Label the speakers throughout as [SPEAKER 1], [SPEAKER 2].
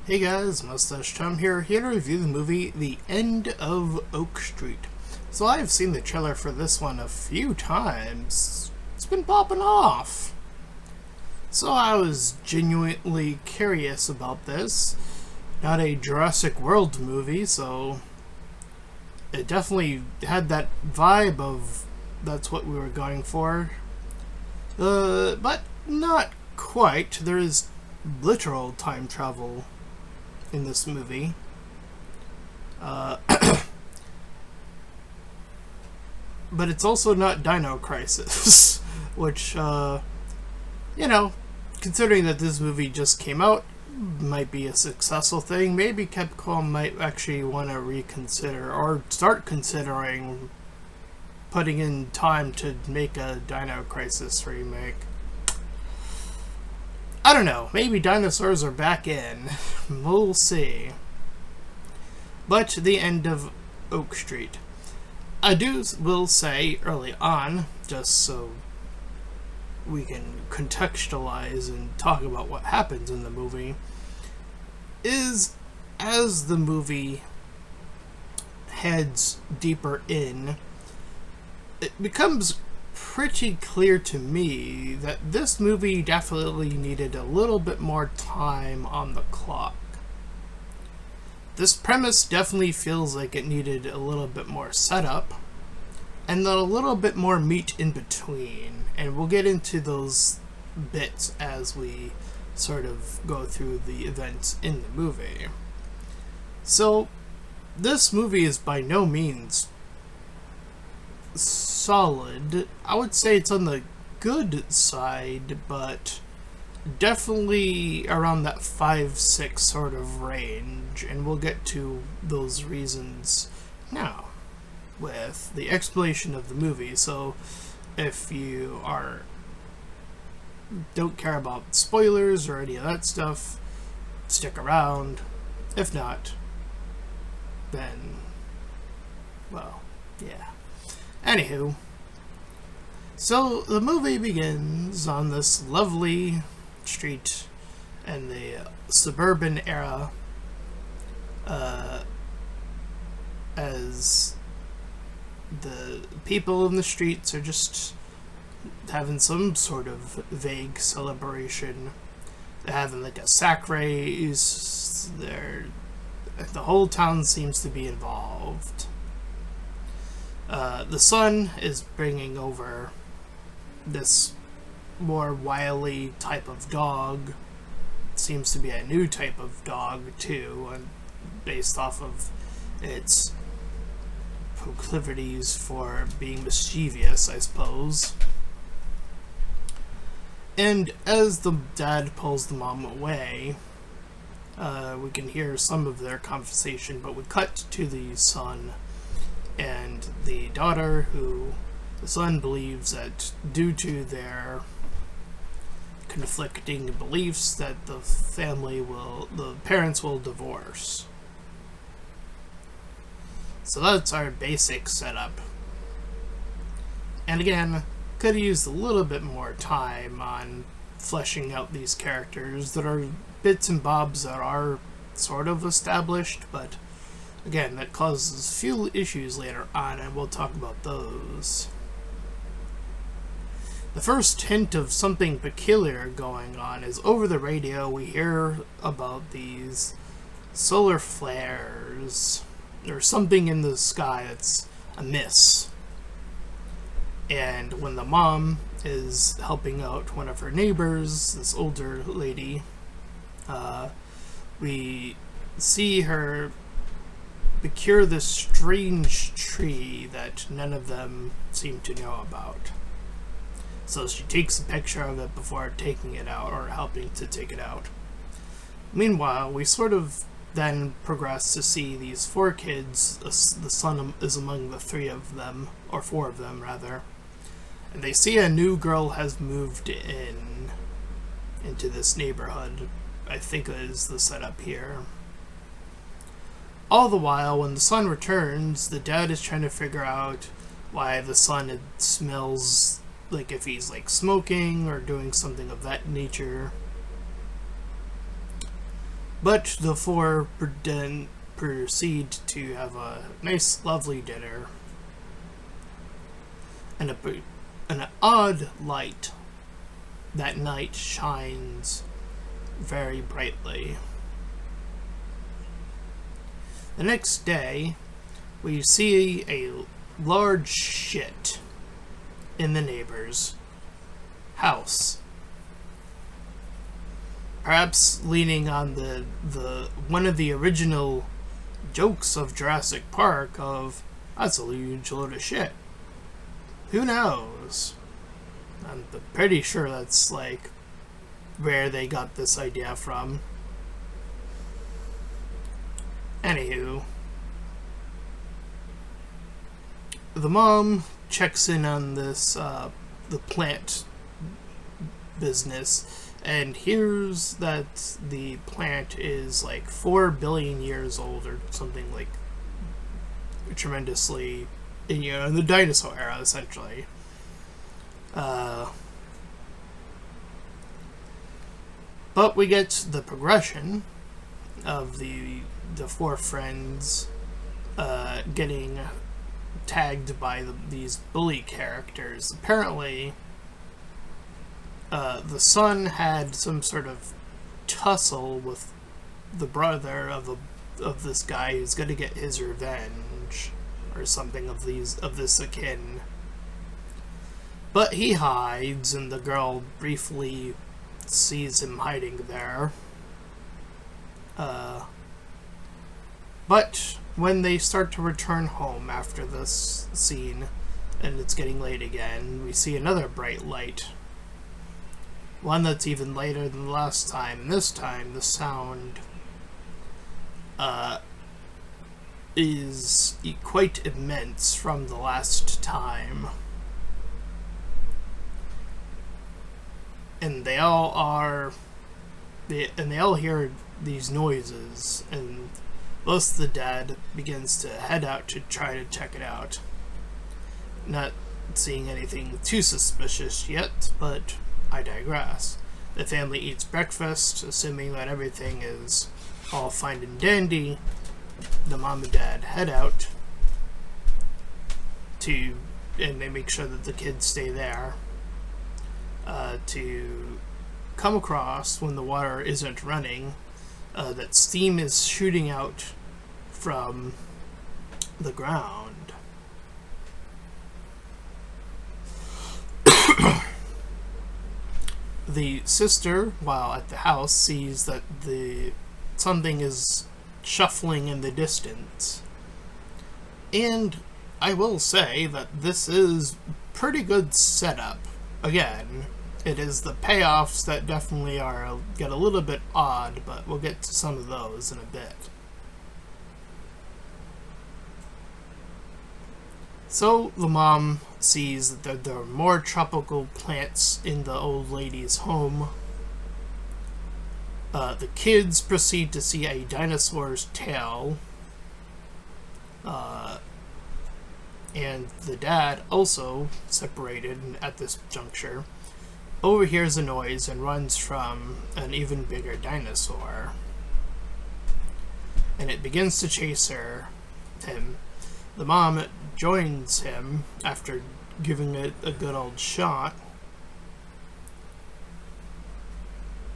[SPEAKER 1] Hey guys, Mustached here to review the movie The End of Oak Street. So I've seen the trailer for this one a few times. It's been popping off. So I was genuinely curious about this. Not a Jurassic World movie, so it definitely had that vibe of that's what we were going for. But not quite. There is literal time travel in this movie. But it's also not Dino Crisis, which, considering that this movie just came out, might be a successful thing. Maybe Capcom might actually want to reconsider or start considering putting in time to make a Dino Crisis remake. I don't know. Maybe dinosaurs are back in. We'll see. But The End of Oak Street. I will say early on, just so we can contextualize and talk about what happens in the movie, is as the movie heads deeper in, it becomes pretty clear to me that this movie definitely needed a little bit more time on the clock. This premise definitely feels like it needed a little bit more setup and then a little bit more meat in between, and we'll get into those bits as we sort of go through the events in the movie. So this movie is by no means solid. I would say it's on the good side, but definitely around that 5-6 sort of range, and we'll get to those reasons now with the explanation of the movie. So if you don't care about spoilers or any of that stuff, stick around. If not, then, well, yeah. Anywho, so the movie begins on this lovely street in the suburban era, as the people in the streets are just having some sort of vague celebration. They're having like a sack race. The whole town seems to be involved. The son is bringing over this more wily type of dog. It seems to be a new type of dog too, and based off of its proclivities for being mischievous, I suppose. And as the dad pulls the mom away, we can hear some of their conversation, but we cut to the son and the daughter, who the son believes that due to their conflicting beliefs that the parents will divorce. So that's our basic setup. And again, could have used a little bit more time on fleshing out these characters that are bits and bobs that are sort of established, but again, that causes few issues later on, and we'll talk about those. The first hint of something peculiar going on is over the radio we hear about these solar flares, or something in the sky that's amiss. And when the mom is helping out one of her neighbors, this older lady, we see her procure this strange tree that none of them seem to know about. So she takes a picture of it before taking it out, or helping to take it out. Meanwhile, we sort of then progress to see these 4 kids. The son is among the 3 of them, or 4 of them rather. And they see a new girl has moved into this neighborhood. I think is the setup here. All the while, when the son returns, the dad is trying to figure out why the son smells like if he's like smoking or doing something of that nature. But the four proceed to have a nice, lovely dinner, and an odd light that night shines very brightly. The next day, we see a large shit in the neighbor's house. Perhaps leaning on the one of the original jokes of Jurassic Park of, that's a huge load of shit. Who knows? I'm pretty sure that's like where they got this idea from. Anywho, the mom checks in on this the plant business and hears that the plant is like 4 billion years old or something, like tremendously, in the dinosaur era, essentially. But we get the progression of the four friends getting tagged by these bully characters. Apparently, the son had some sort of tussle with the brother of this guy who's going to get his revenge, or something of this akin. But he hides, and the girl briefly sees him hiding there. But when they start to return home after this scene, and it's getting late again, we see another bright light. One that's even later than the last time, and this time the sound is quite immense from the last time. And they all hear these noises, and most of the dad begins to head out to try to check it out. Not seeing anything too suspicious yet, but I digress. The family eats breakfast, assuming that everything is all fine and dandy. The mom and dad head out and they make sure that the kids stay there, to come across, when the water isn't running, that steam is shooting out from the ground. The sister, while at the house, sees that something is shuffling in the distance. And I will say that this is pretty good setup. Again, it is the payoffs that definitely get a little bit odd, but we'll get to some of those in a bit. So the mom sees that there are more tropical plants in the old lady's home. The kids proceed to see a dinosaur's tail. And the dad, also separated at this juncture, overhears a noise and runs from an even bigger dinosaur. And it begins to chase him. The mom joins him after giving it a good old shot.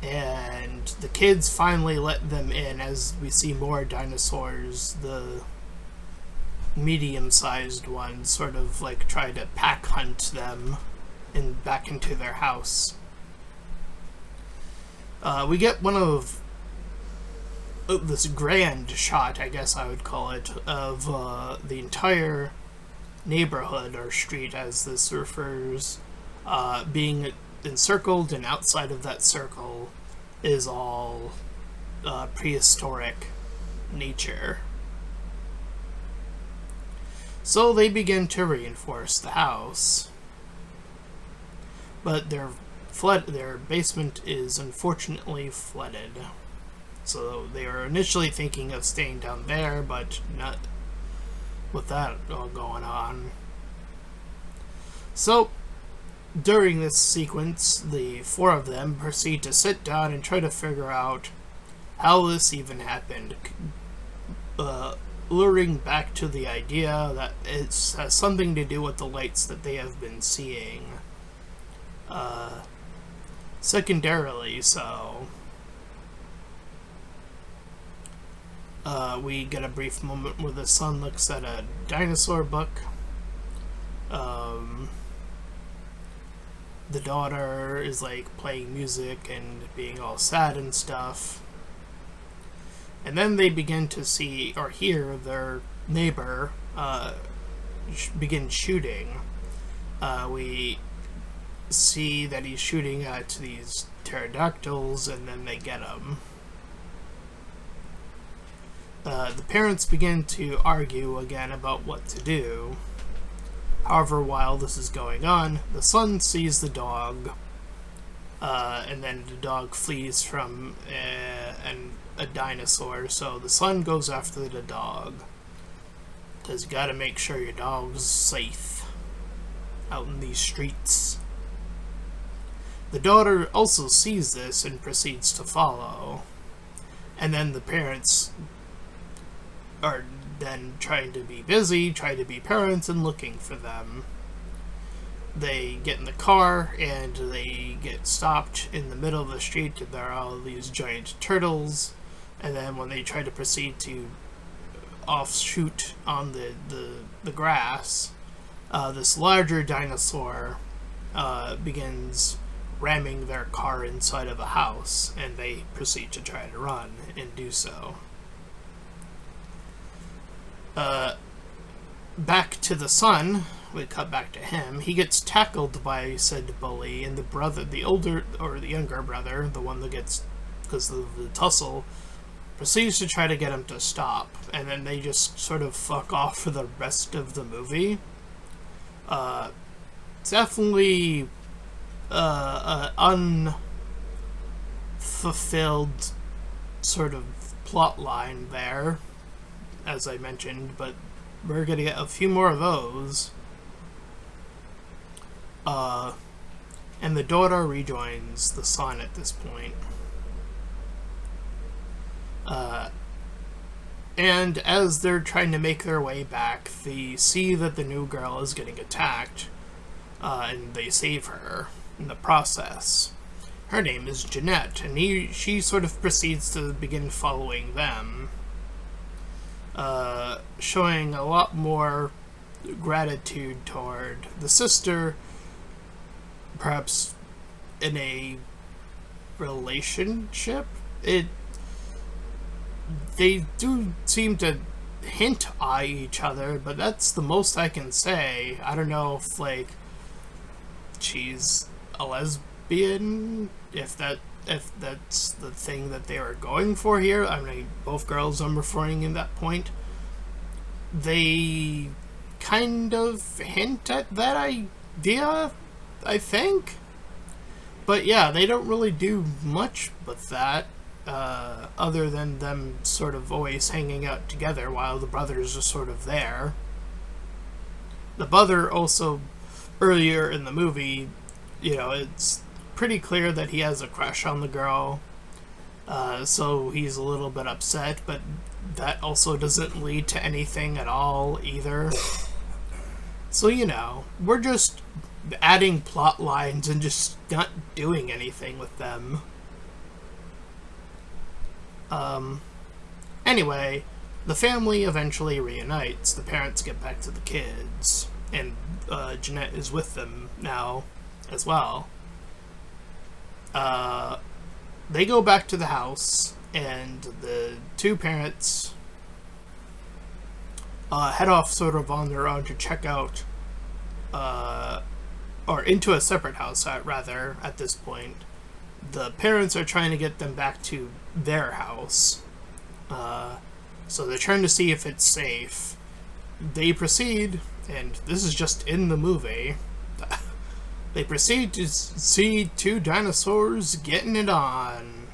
[SPEAKER 1] And the kids finally let them in as we see more dinosaurs. The medium-sized ones sort of like try to pack hunt them back into their house. We get one of this grand shot, I guess I would call it, of the entire neighborhood, or street as this refers, being encircled, and outside of that circle is all prehistoric nature. So they begin to reinforce the house. But their basement is unfortunately flooded. So they were initially thinking of staying down there, but not with that all going on. So during this sequence, the four of them proceed to sit down and try to figure out how this even happened, luring back to the idea that it has something to do with the lights that they have been seeing. Secondarily, so we get a brief moment where the son looks at a dinosaur book. The daughter is like playing music and being all sad and stuff. And then they begin to see or hear their neighbor begin shooting. We see that he's shooting at these pterodactyls, and then they get him. The parents begin to argue again about what to do. However, while this is going on, the son sees the dog, and then the dog flees from a dinosaur, so the son goes after the dog. Because you gotta make sure your dog's safe out in these streets. The daughter also sees this and proceeds to follow. And then the parents are then trying to be busy, trying to be parents, and looking for them. They get in the car, and they get stopped in the middle of the street, and there are all these giant turtles. And then when they try to proceed to offshoot on the grass, this larger dinosaur begins ramming their car inside of a house, and they proceed to try to run and do so. Back to the son, we cut back to him. He gets tackled by said bully, and the brother, the older or the younger brother, the one that gets, because of the tussle, proceeds to try to get him to stop, and then they just sort of fuck off for the rest of the movie. Definitely an unfulfilled sort of plot line there, as I mentioned, but we're gonna get a few more of those. And the daughter rejoins the son at this point. And as they're trying to make their way back, they see that the new girl is getting attacked, and they save her in the process. Her name is Jeanette, and she sort of proceeds to begin following them, showing a lot more gratitude toward the sister, perhaps in a relationship. They do seem to hint at each other, but that's the most I can say. I don't know if, like, she's a lesbian, if that's the thing that they were going for here. I mean, both girls I'm referring in that point. They kind of hint at that idea, I think. But yeah, they don't really do much with that. Other than them sort of always hanging out together while the brothers are sort of there. The brother also, earlier in the movie, you know, it's pretty clear that he has a crush on the girl, so he's a little bit upset, but that also doesn't lead to anything at all either. So, you know, we're just adding plot lines and just not doing anything with them. Anyway, the family eventually reunites. The parents get back to the kids, and Jeanette is with them now as well. They go back to the house, and the two parents head off sort of on their own to check out, or into a separate house, rather, at this point. The parents are trying to get them back to their house. So they're trying to see if it's safe. They proceed, and this is just in the movie, they proceed to see two dinosaurs getting it on.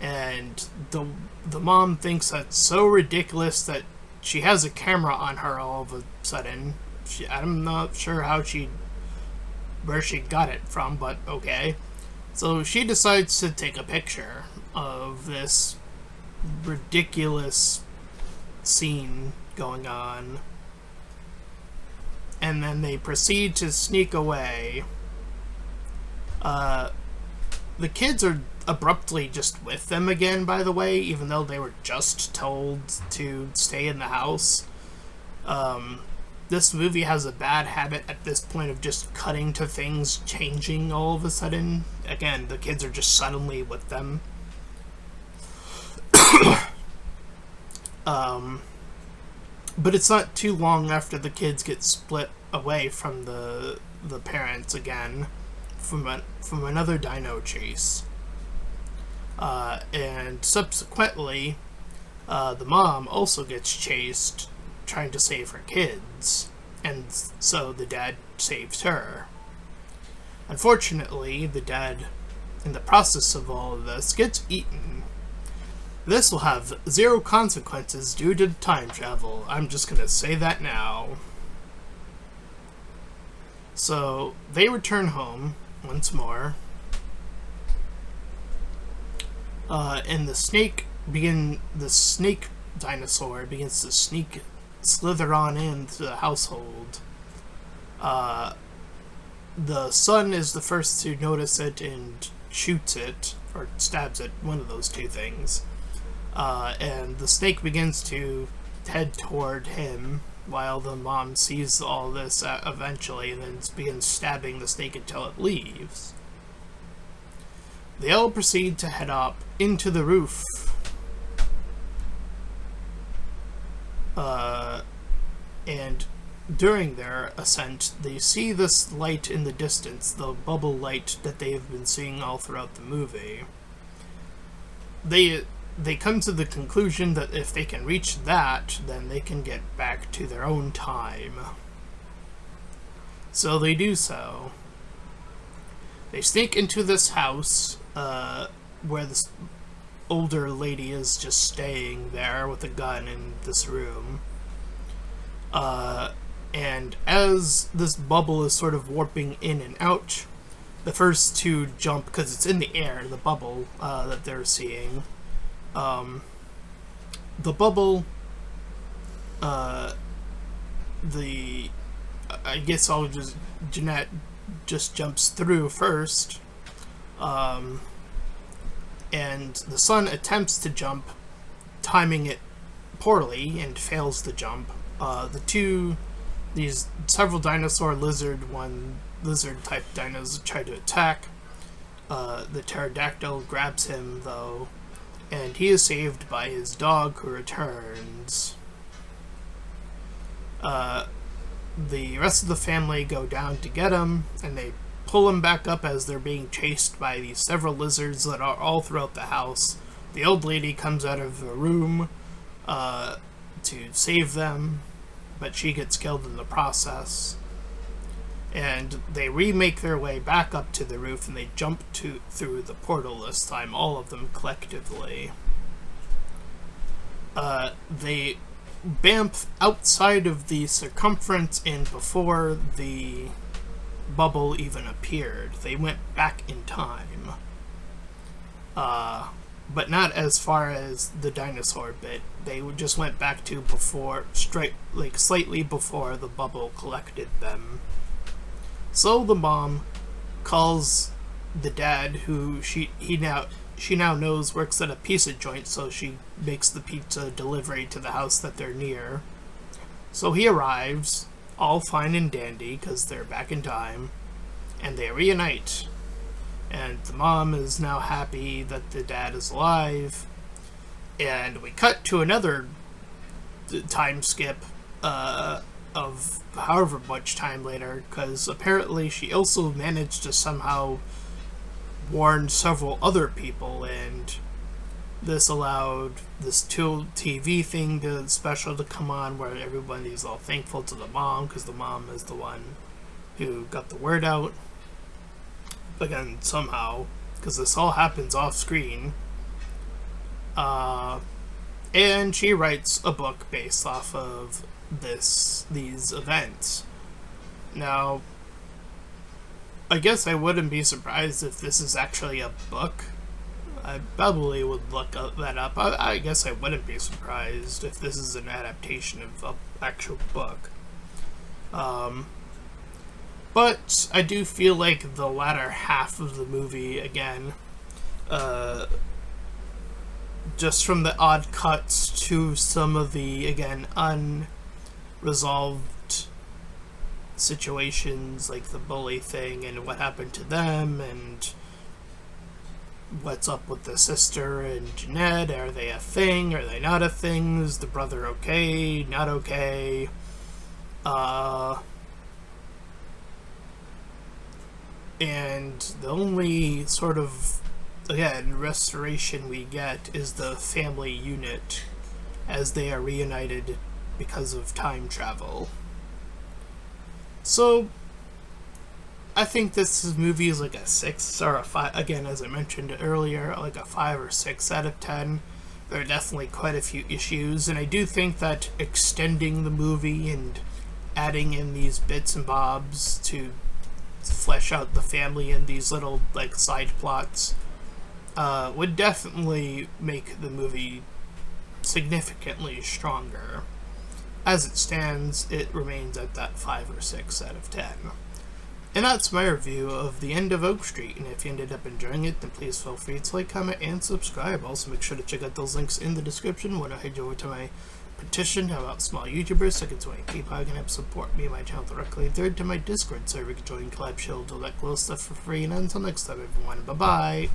[SPEAKER 1] And the mom thinks that's so ridiculous that she has a camera on her all of a sudden. I'm not sure where she got it from, but okay. So she decides to take a picture of this ridiculous scene going on. And then they proceed to sneak away. The kids are abruptly just with them again, by the way, even though they were just told to stay in the house. This movie has a bad habit at this point of just cutting to things changing all of a sudden. Again, the kids are just suddenly with them. But it's not too long after the kids get split away from the parents again from another dino chase. And subsequently, the mom also gets chased trying to save her kids, and so the dad saves her. Unfortunately, the dad, in the process of all of this, gets eaten. This will have zero consequences due to time travel. I'm just gonna say that now. So, they return home once more. And the snake dinosaur begins to slither on into the household. The son is the first to notice it and shoots it, or stabs it, one of those two things. And the snake begins to head toward him, while the mom sees all this eventually, and then begins stabbing the snake until it leaves. They all proceed to head up into the roof. And during their ascent, they see this light in the distance, the bubble light that they have been seeing all throughout the movie. They come to the conclusion that if they can reach that, then they can get back to their own time. So they do so. They sneak into this house, where this older lady is just staying there with a gun in this room. And as this bubble is sort of warping in and out, the first to jump, because it's in the air, the bubble that they're seeing, the bubble, I guess Jeanette just jumps through first, and the son attempts to jump, timing it poorly, and fails to jump. These several dinosaur lizard type dinos try to attack. The pterodactyl grabs him though, and he is saved by his dog, who returns. The rest of the family go down to get him, and they pull him back up as they're being chased by these several lizards that are all throughout the house. The old lady comes out of a room to save them, but she gets killed in the process. And they remake their way back up to the roof, and they jump through the portal this time, all of them collectively. They bamf outside of the circumference, and before the bubble even appeared. They went back in time. But not as far as the dinosaur bit. They just went back to slightly before the bubble collected them. So the mom calls the dad, who she now knows works at a pizza joint, so she makes the pizza delivery to the house that they're near. So he arrives, all fine and dandy, because they're back in time, and they reunite. And the mom is now happy that the dad is alive. And we cut to another time skip of however much time later, because apparently she also managed to somehow warn several other people, and this allowed this TV thing special to come on, where everybody's all thankful to the mom, because the mom is the one who got the word out. Again, somehow, because this all happens off screen. And she writes a book based off of these events. Now, I guess I wouldn't be surprised if this is actually a book. I probably would look that up. I guess I wouldn't be surprised if this is an adaptation of an actual book. But I do feel like the latter half of the movie, again, just from the odd cuts to some of the, again, unresolved situations, like the bully thing and what happened to them, and what's up with the sister and Jeanette. Are they a thing? Are they not a thing? Is the brother okay? Not okay? And the only sort of, again, restoration we get is the family unit as they are reunited because of time travel. So, I think this movie is like a 6 or a 5. Again, as I mentioned earlier, like a 5 or 6 out of 10. There are definitely quite a few issues, and I do think that extending the movie and adding in these bits and bobs to flesh out the family and these little like side plots would definitely make the movie significantly stronger. As it stands, it remains at that 5 or 6 out of 10. And that's my review of The End of Oak Street, and if you ended up enjoying it, then please feel free to like, comment, and subscribe. Also, make sure to check out those links in the description when I head over to my petition about small YouTubers, second to my PayPal, can help support me and my channel directly, and third to my Discord server, you can join Collab Shield, all that cool stuff for free, and until next time, everyone, bye-bye!